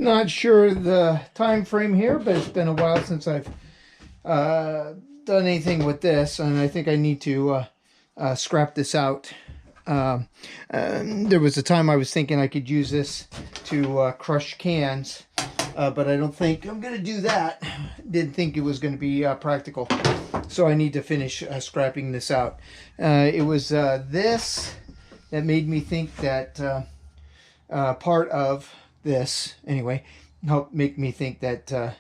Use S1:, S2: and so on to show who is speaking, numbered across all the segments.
S1: Not sure the time frame here, but it's been a while since I've done anything with this, and I think I need to scrap this out. There was a time I was thinking I could use this to crush cans, but I don't think I'm going to do that. Didn't think it was going to be practical, so I need to finish scrapping this out. It was this that made me think that part of this, anyway, helped make me think that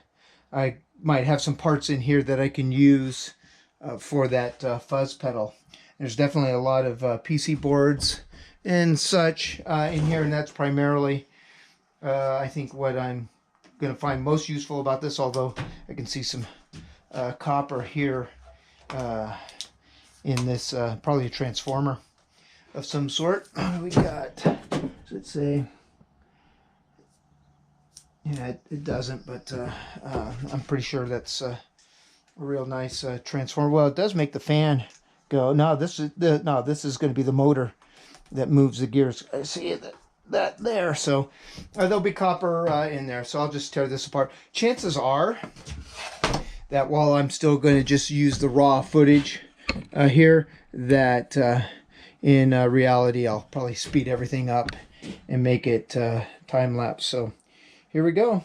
S1: I might have some parts in here that I can use for that fuzz pedal. There's definitely a lot of PC boards and such in here, and that's primarily, I think, what I'm going to find most useful about this, although I can see some copper here in this, probably a transformer of some sort. What do we got? Does it say? Yeah, it doesn't, but I'm pretty sure that's a real nice transformer. Well, it does make the fan go. No, this is going to be the motor that moves the gears. I see that there. So there'll be copper in there. So I'll just tear this apart. Chances are that while I'm still going to just use the raw footage here, that in reality I'll probably speed everything up and make it time lapse. So here we go.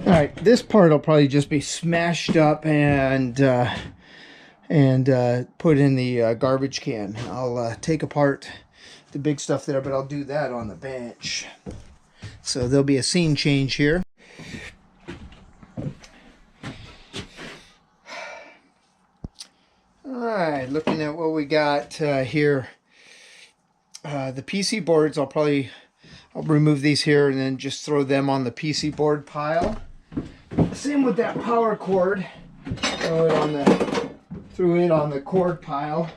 S1: All right, this part will probably just be smashed up and put in the garbage can. I'll take apart the big stuff there, but I'll do that on the bench. So there'll be a scene change here. All right, looking at what we got here. The PC boards, I'll remove these here and then just throw them on the PC board pile. Same with that power cord. Throw it on the cord pile.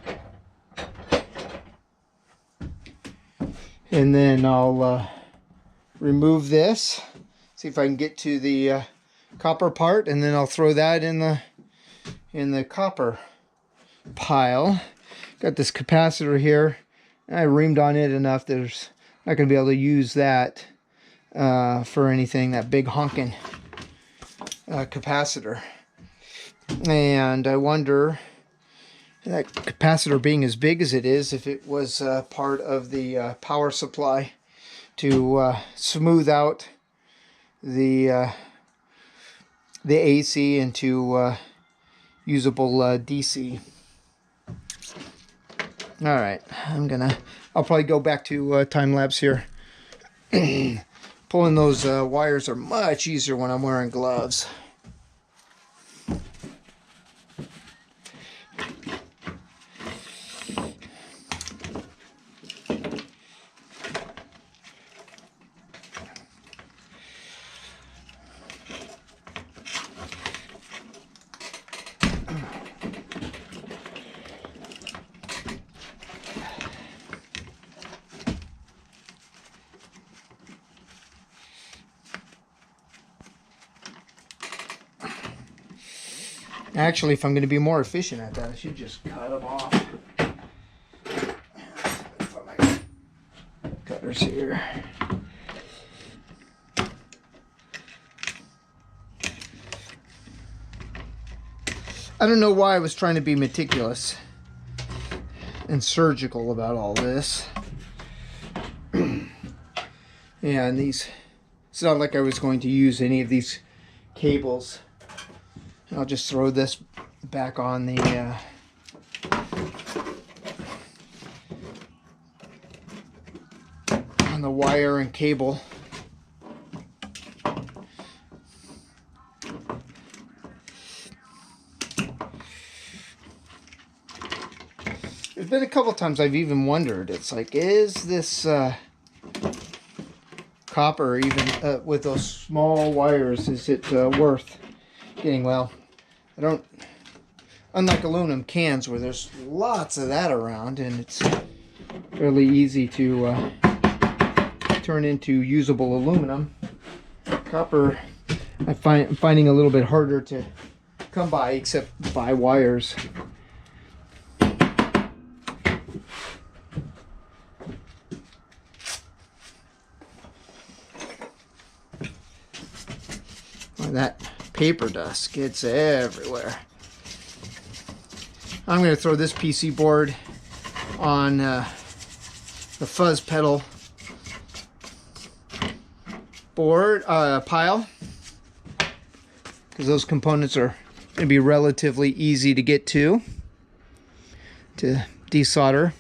S1: And then I'll remove this. See if I can get to the copper part, and then I'll throw that in the copper pile. Got this capacitor here. I reamed on it enough. There's not going to be able to use that for anything. That big honking capacitor. And I wonder, that capacitor being as big as it is, if it was part of the power supply to smooth out the AC into usable DC. All right, I'll probably go back to time lapse here. Pulling those wires are much easier when I'm wearing gloves. Actually, if I'm going to be more efficient at that, I should just cut them off. Put my cutters here. I don't know why I was trying to be meticulous and surgical about all this. And it's not like I was going to use any of these cables. I'll just throw this back on the wire and cable. There's been a couple times I've even wondered, it's like, is this copper, even with those small wires, is it worth getting? Well, I don't, unlike aluminum cans where there's lots of that around and it's fairly easy to turn into usable aluminum, copper I'm finding a little bit harder to come by, except by wires. That paper dust gets everywhere. I'm going to throw this PC board on the fuzz pedal board pile, because those components are going to be relatively easy to get to desolder.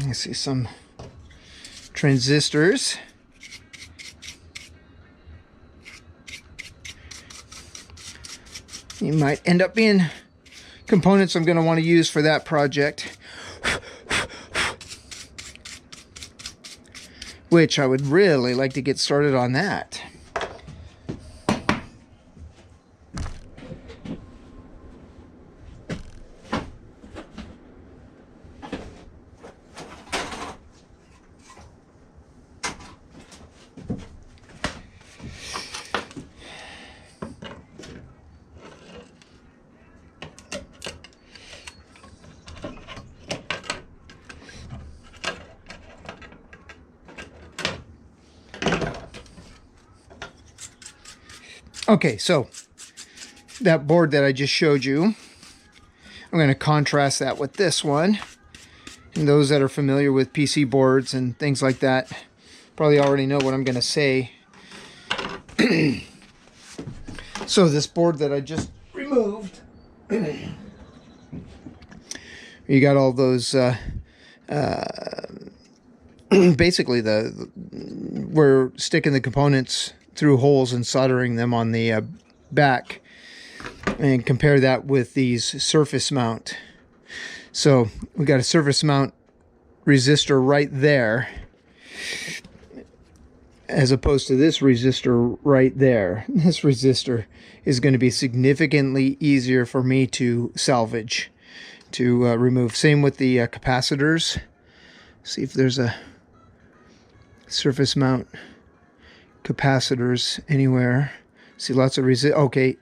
S1: I see some transistors. You might end up being components I'm going to want to use for that project, which I would really like to get started on that. Okay, so that board that I just showed you, I'm going to contrast that with this one. And those that are familiar with PC boards and things like that probably already know what I'm going to say. So this board that I just removed, you got all those, basically we're sticking the components through holes and soldering them on the back, and compare that with these surface mount. So we got a surface mount resistor right there, as opposed to this resistor right there. This resistor is going to be significantly easier for me to salvage, to remove. Same with the capacitors. See if there's a surface mount capacitors anywhere. See lots of okay.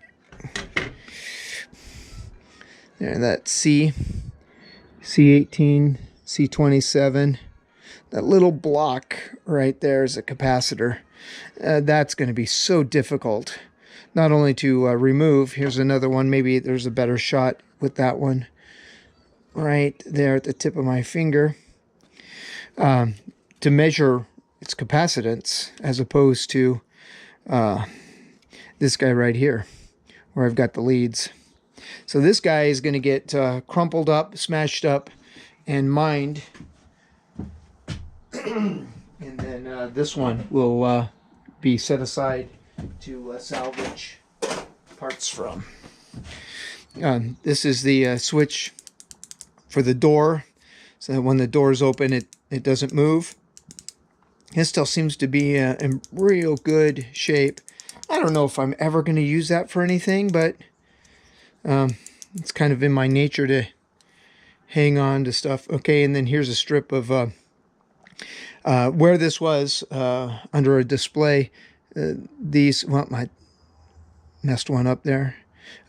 S1: There, that C18, C27. That little block right there is a capacitor. That's going to be so difficult, not only to remove. Here's another one. Maybe there's a better shot with that one right there at the tip of my finger. To measure its capacitance, as opposed to this guy right here, where I've got the leads. So this guy is going to get crumpled up, smashed up, and mined. And then this one will be set aside to salvage parts from. This is the switch for the door, so that when the door is open, it doesn't move. It still seems to be in real good shape. I don't know if I'm ever going to use that for anything, but it's kind of in my nature to hang on to stuff. Okay, and then here's a strip of where this was under a display. These, well, I messed one up there.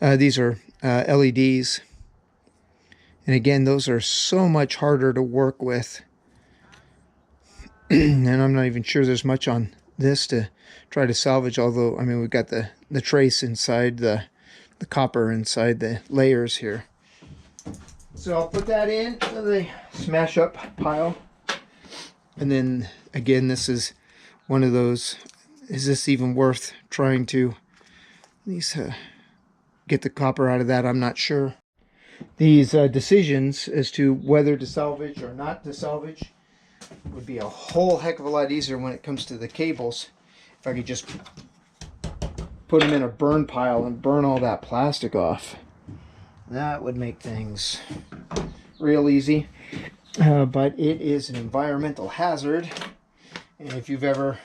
S1: These are LEDs. And again, those are so much harder to work with. And I'm not even sure there's much on this to try to salvage, although, I mean, we've got the trace inside the copper inside the layers here. So I'll put that in the smash up pile. And then again, this is one of those, is this even worth trying to at least get the copper out of that? I'm not sure. These decisions as to whether to salvage or not to salvage would be a whole heck of a lot easier when it comes to the cables if I could just put them in a burn pile and burn all that plastic off. That would make things real easy. But it is an environmental hazard. And if you've ever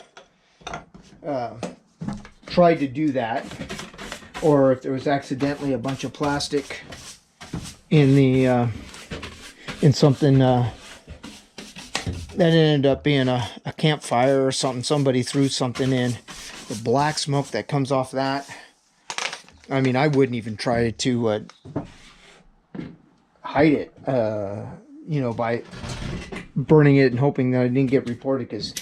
S1: tried to do that, or if there was accidentally a bunch of plastic in the in something that ended up being a campfire or something, somebody threw something in, the black smoke that comes off that, I mean, I wouldn't even try to hide it, you know, by burning it and hoping that I didn't get reported, because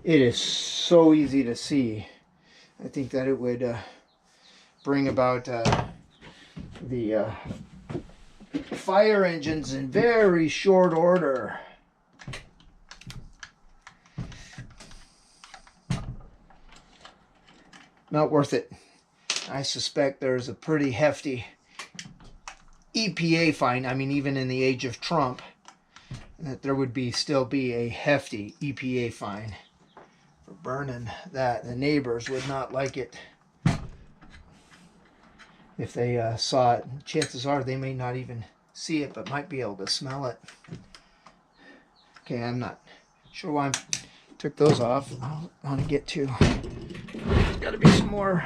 S1: it is so easy to see. I think that it would bring about the fire engines in very short order. Not worth it. I suspect there's a pretty hefty EPA fine. I mean, even in the age of Trump, that there would still be a hefty EPA fine for burning that. The neighbors would not like it if they saw it. Chances are they may not even see it, but might be able to smell it. Okay, I'm not sure why I took those off. I want to get to, there's got to be some more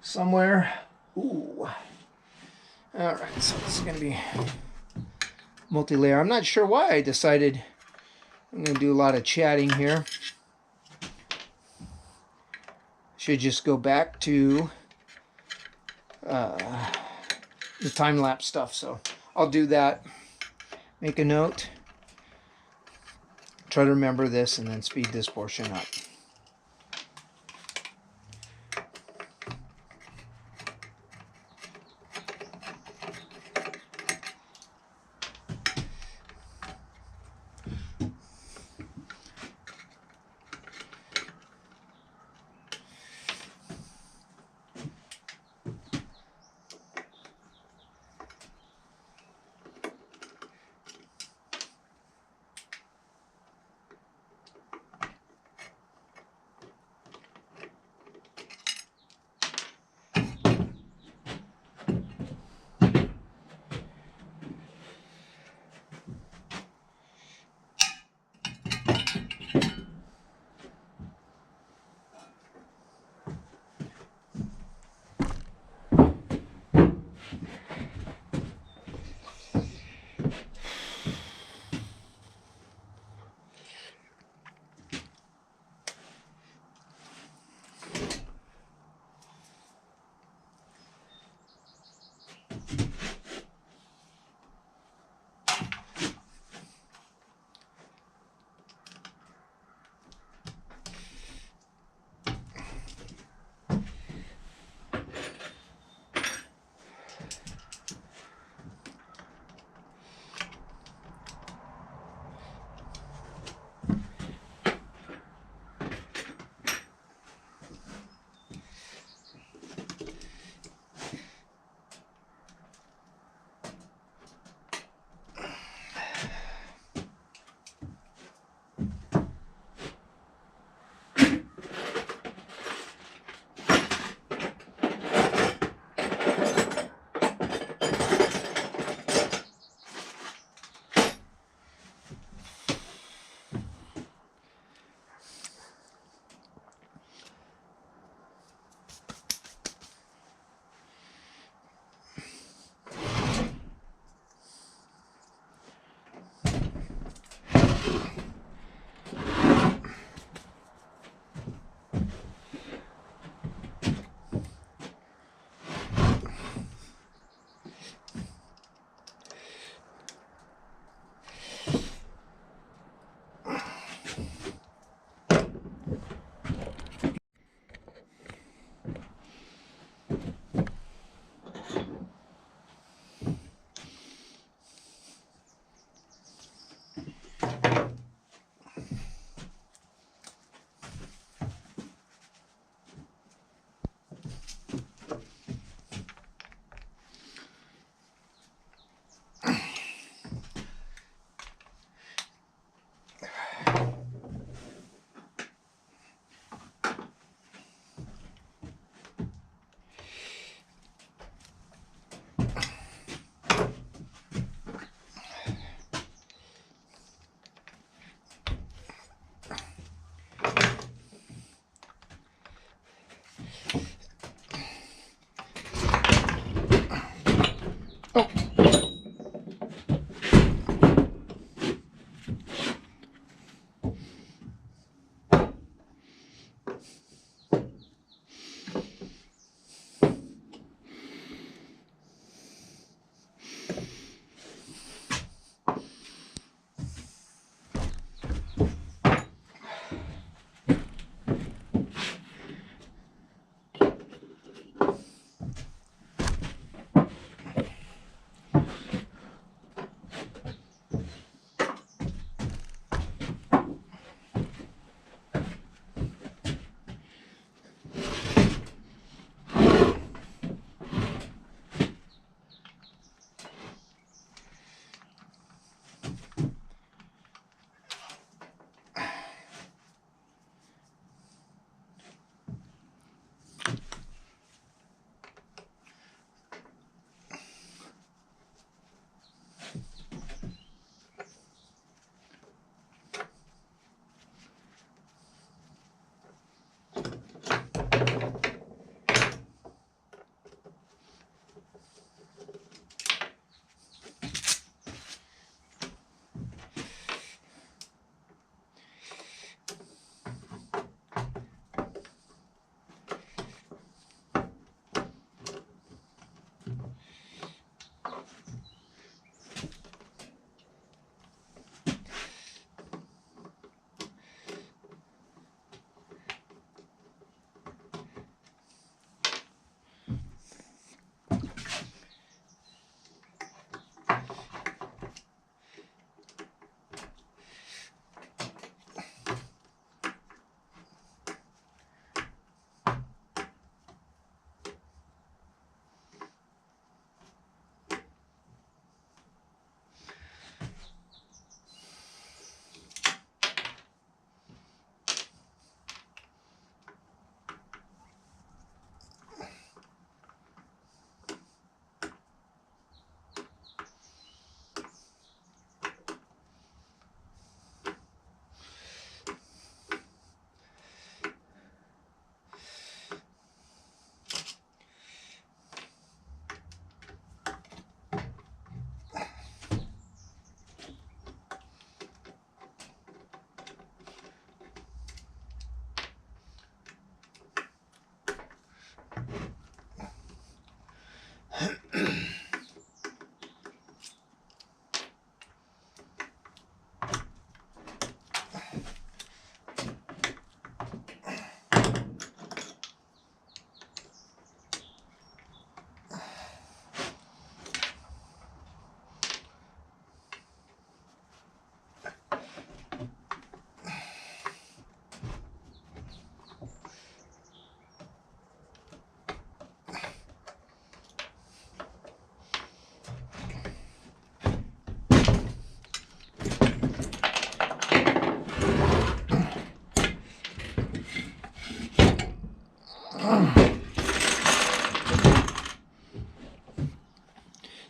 S1: somewhere. Ooh. All right, so this is going to be multi-layer. I'm not sure why I decided I'm going to do a lot of chatting here. Should just go back to the time-lapse stuff. So I'll do that. Make a note. Try to remember this and then speed this portion up.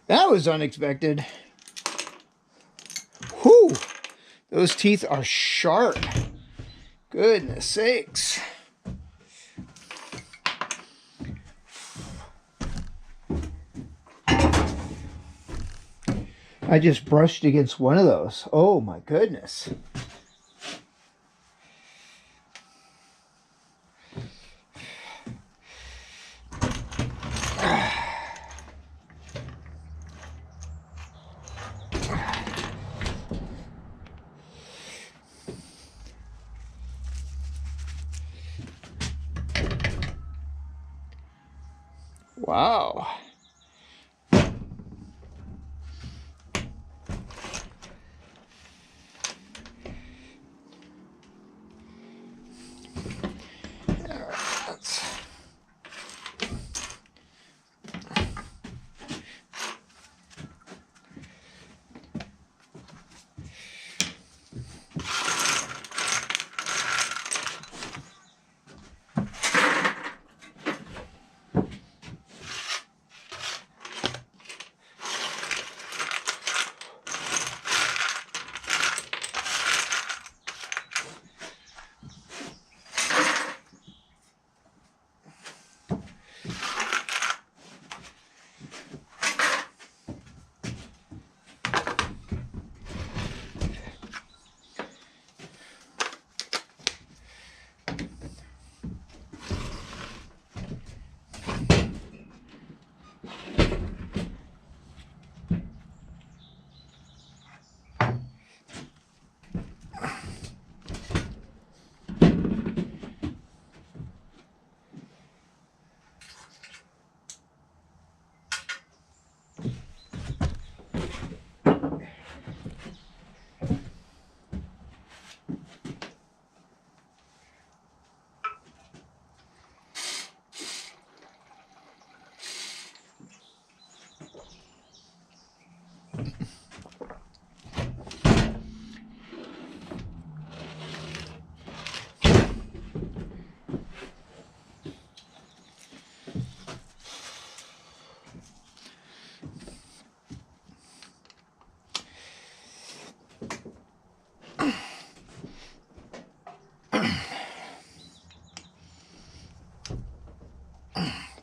S1: That was unexpected. Whew! Those teeth are sharp. Goodness sakes. I just brushed against one of those. Oh my goodness. Wow.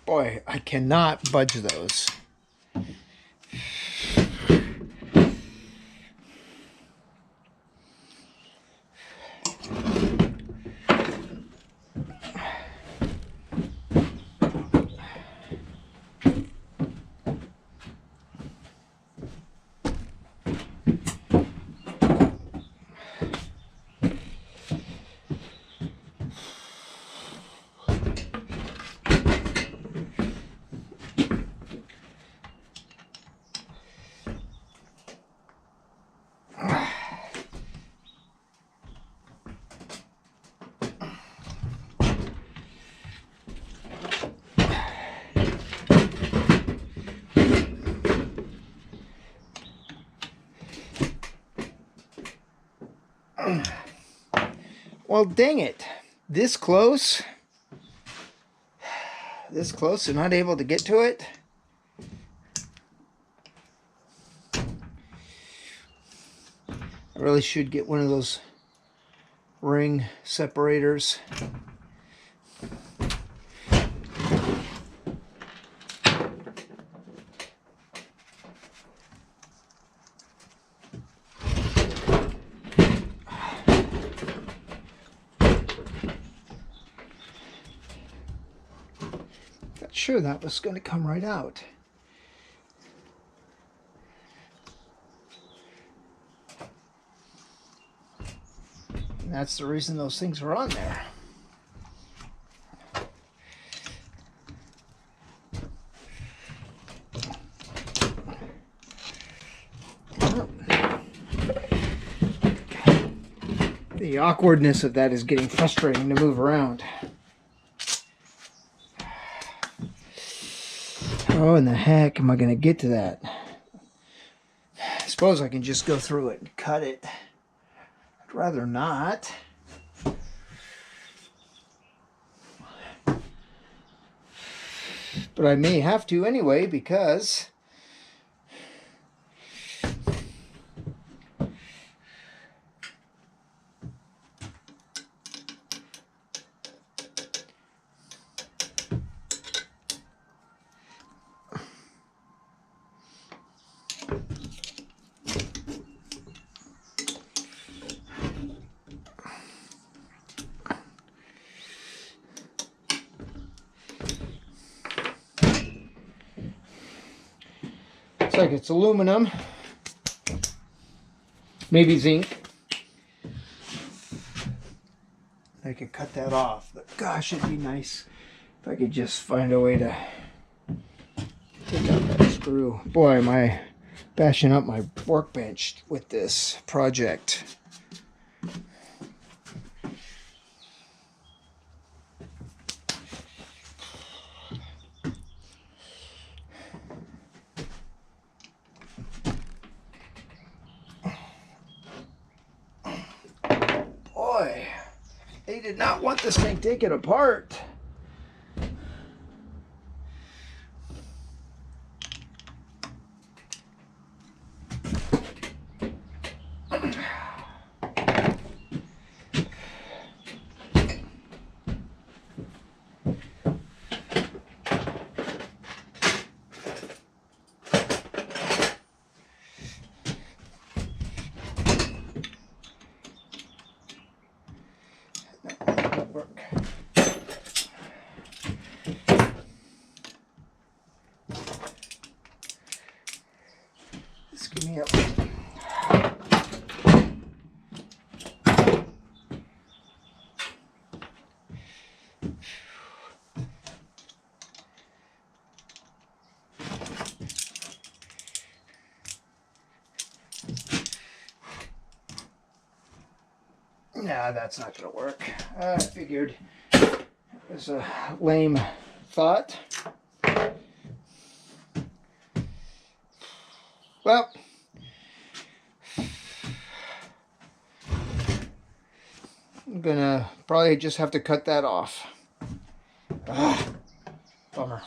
S1: Boy, I cannot budge those. Well, dang it. This close and not able to get to it. I really should get one of those ring separators. Not sure that was going to come right out. And that's the reason those things are on there. The awkwardness of that is getting frustrating to move around. How in the heck am I going to get to that? I suppose I can just go through it and cut it. I'd rather not. But I may have to anyway because looks like it's aluminum, maybe zinc. I could cut that off, but gosh, it'd be nice if I could just find a way to take out that screw. Boy, am I bashing up my workbench with this project. Boy, they did not want this thing taken apart. Work. Just give me up. Nah, that's not going to work. I figured it was a lame thought. Well, I'm going to probably just have to cut that off. Bummer.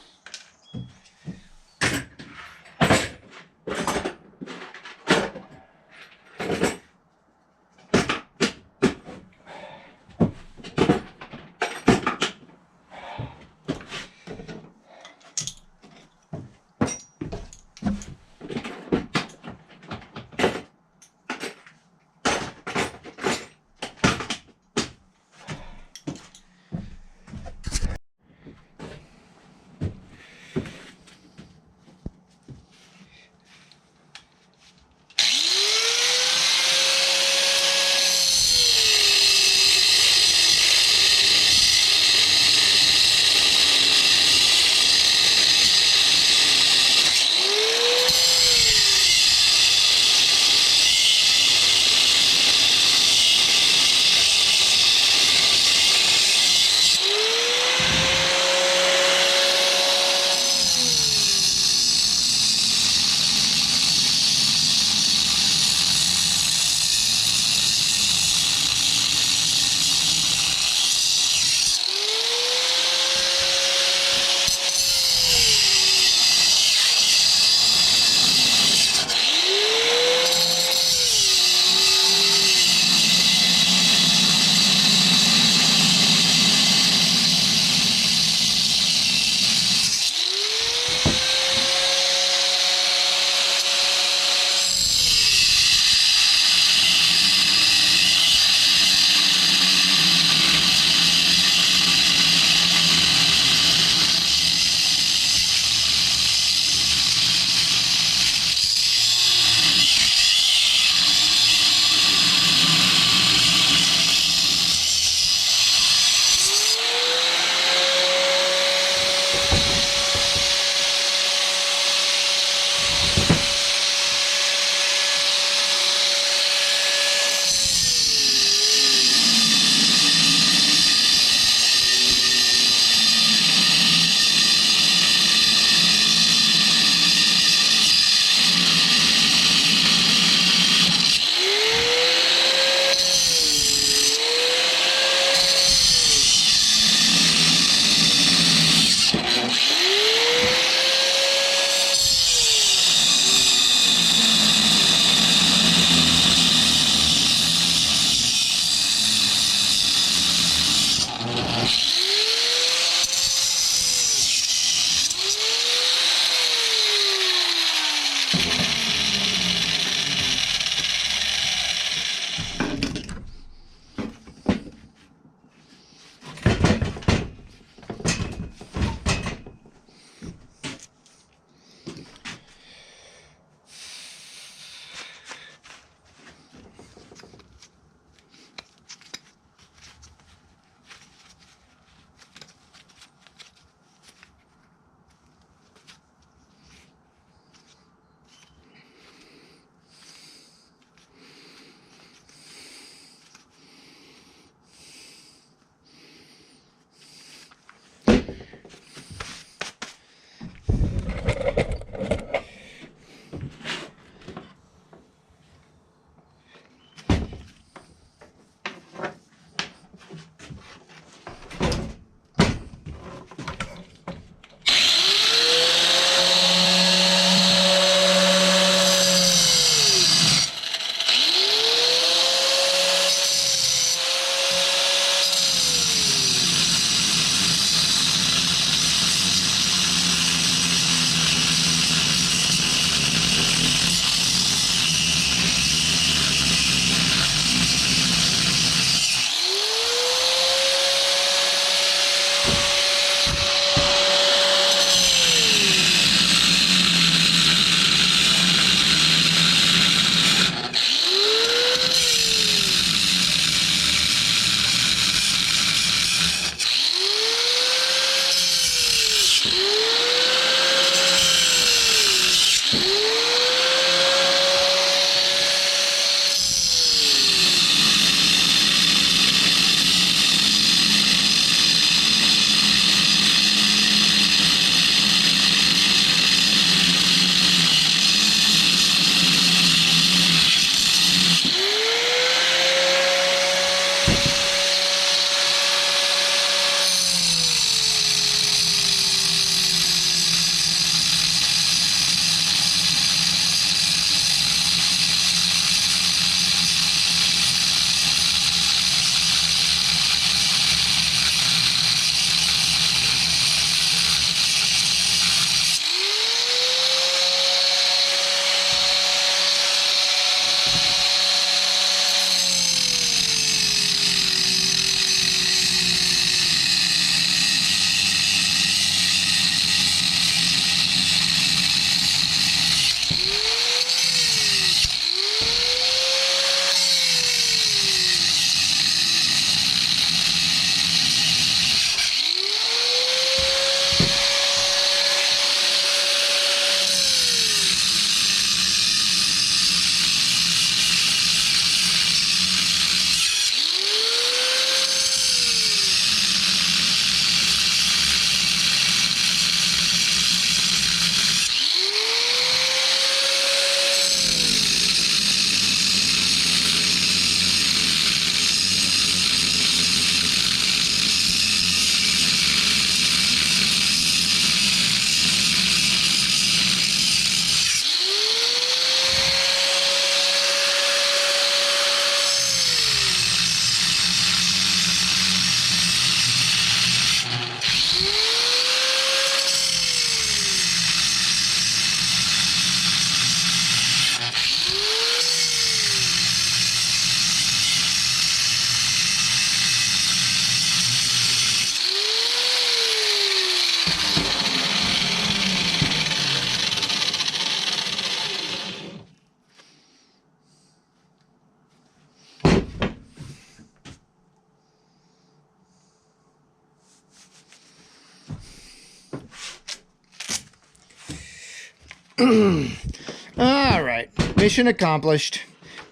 S1: All right, mission accomplished.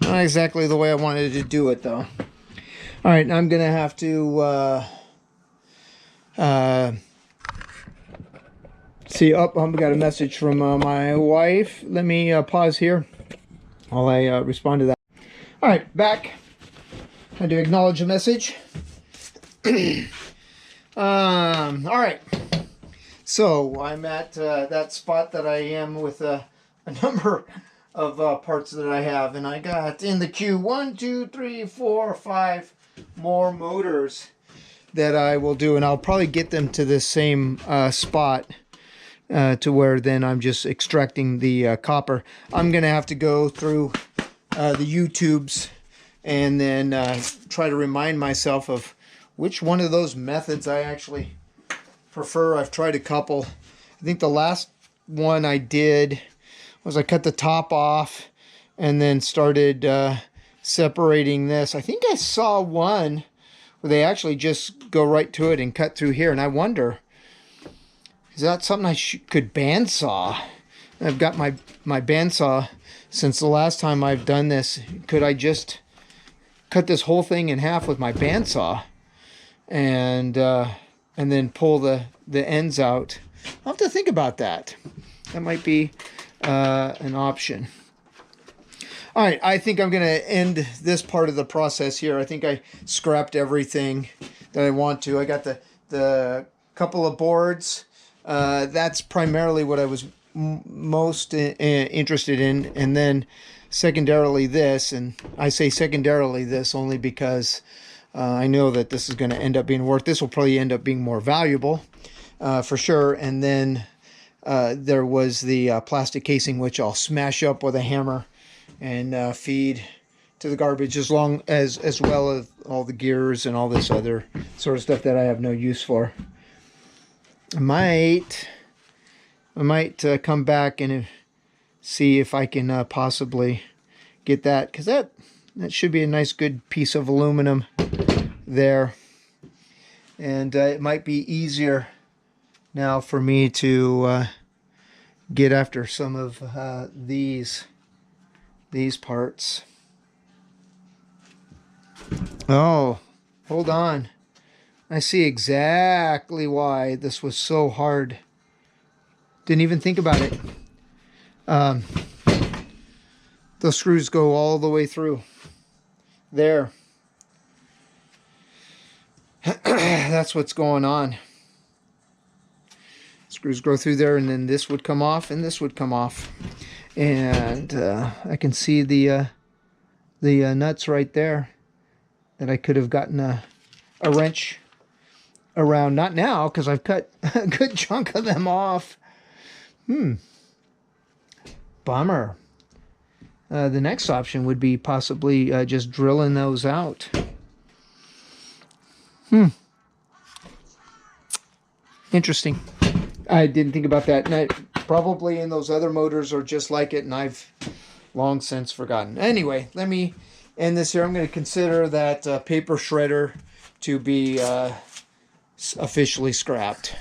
S1: Not exactly the way I wanted to do it, though. All right, I'm gonna have to see. Up, I've got a message from my wife. Let me pause here while I respond to that. All right, back. Had to acknowledge a message. All right. So I'm at that spot that I am with a number of parts that I have, and I got in the queue 1, 2, 3, 4, 5 more motors that I will do, and I'll probably get them to the same spot to where then I'm just extracting the copper. I'm gonna have to go through the YouTubes and then try to remind myself of which one of those methods I actually prefer. I've tried a couple. I think the last one I did was I cut the top off and then started separating this. I think I saw one where they actually just go right to it and cut through here, and I wonder, is that something I could bandsaw? I've got my bandsaw since the last time I've done this. Could I just cut this whole thing in half with my bandsaw and then pull the ends out? I'll have to think about that. That might be an option. All right, I think I'm going to end this part of the process here. I think I scrapped everything that I want to. I got the couple of boards. That's primarily what I was most interested in, and then secondarily this. And I say secondarily this only because I know that this is going to end up being worth. This will probably end up being more valuable for sure. And then there was the plastic casing, which I'll smash up with a hammer and feed to the garbage, as well as all the gears and all this other sort of stuff that I have no use for. I might come back and see if I can possibly get that, because that should be a nice good piece of aluminum there, and it might be easier now for me to get after some of these parts. Oh, hold on. I see exactly why this was so hard. Didn't even think about it. Those screws go all the way through there. That's what's going on. Screws go through there, and then this would come off, and this would come off. And I can see the nuts right there that I could have gotten a wrench around. Not now, because I've cut a good chunk of them off. Bummer. The next option would be possibly just drilling those out. Interesting. I didn't think about that. And probably in those other motors are just like it, and I've long since forgotten. Anyway, let me end this here. I'm going to consider that paper shredder to be officially scrapped.